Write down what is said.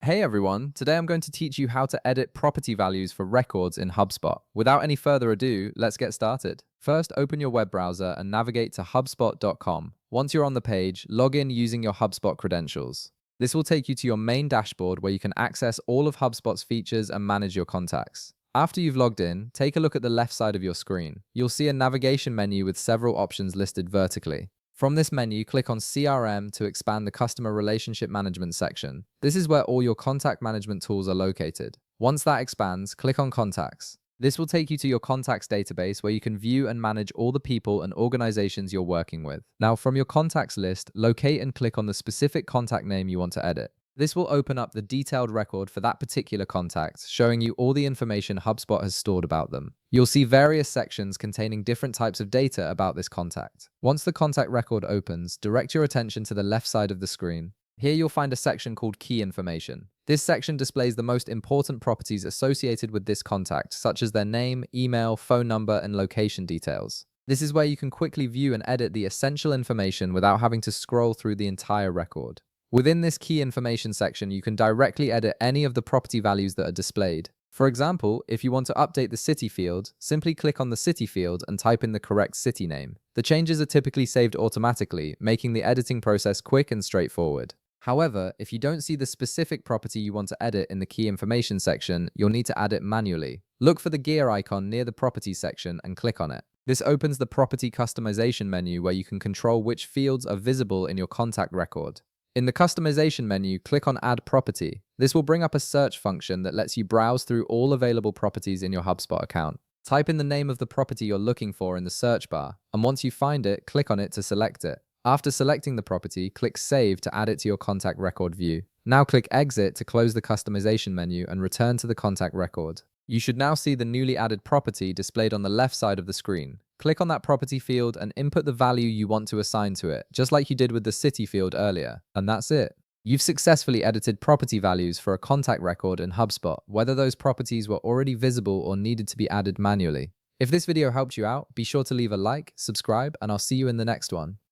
Hey everyone, today I'm going to teach you how to edit property values for records in HubSpot. Without any further ado, let's get started. First, open your web browser and navigate to HubSpot.com. Once you're on the page, log in using your HubSpot credentials. This will take you to your main dashboard where you can access all of HubSpot's features and manage your contacts. After you've logged in, take a look at the left side of your screen. You'll see a navigation menu with several options listed vertically. From this menu, click on CRM to expand the Customer Relationship Management section. This is where all your contact management tools are located. Once that expands, click on Contacts. This will take you to your contacts database where you can view and manage all the people and organizations you're working with. Now, from your contacts list, locate and click on the specific contact name you want to edit. This will open up the detailed record for that particular contact, showing you all the information HubSpot has stored about them. You'll see various sections containing different types of data about this contact. Once the contact record opens, direct your attention to the left side of the screen. Here you'll find a section called Key Information. This section displays the most important properties associated with this contact, such as their name, email, phone number, and location details. This is where you can quickly view and edit the essential information without having to scroll through the entire record. Within this key information section, you can directly edit any of the property values that are displayed. For example, if you want to update the city field, simply click on the city field and type in the correct city name. The changes are typically saved automatically, making the editing process quick and straightforward. However, if you don't see the specific property you want to edit in the key information section, you'll need to add it manually. Look for the gear icon near the properties section and click on it. This opens the property customization menu where you can control which fields are visible in your contact record. In the customization menu, click on Add Property. This will bring up a search function that lets you browse through all available properties in your HubSpot account. Type in the name of the property you're looking for in the search bar, and once you find it, click on it to select it. After selecting the property, click Save to add it to your contact record view. Now click Exit to close the customization menu and return to the contact record. You should now see the newly added property displayed on the left side of the screen. Click on that property field and input the value you want to assign to it, just like you did with the city field earlier. And that's it. You've successfully edited property values for a contact record in HubSpot, whether those properties were already visible or needed to be added manually. If this video helped you out, be sure to leave a like, subscribe, and I'll see you in the next one.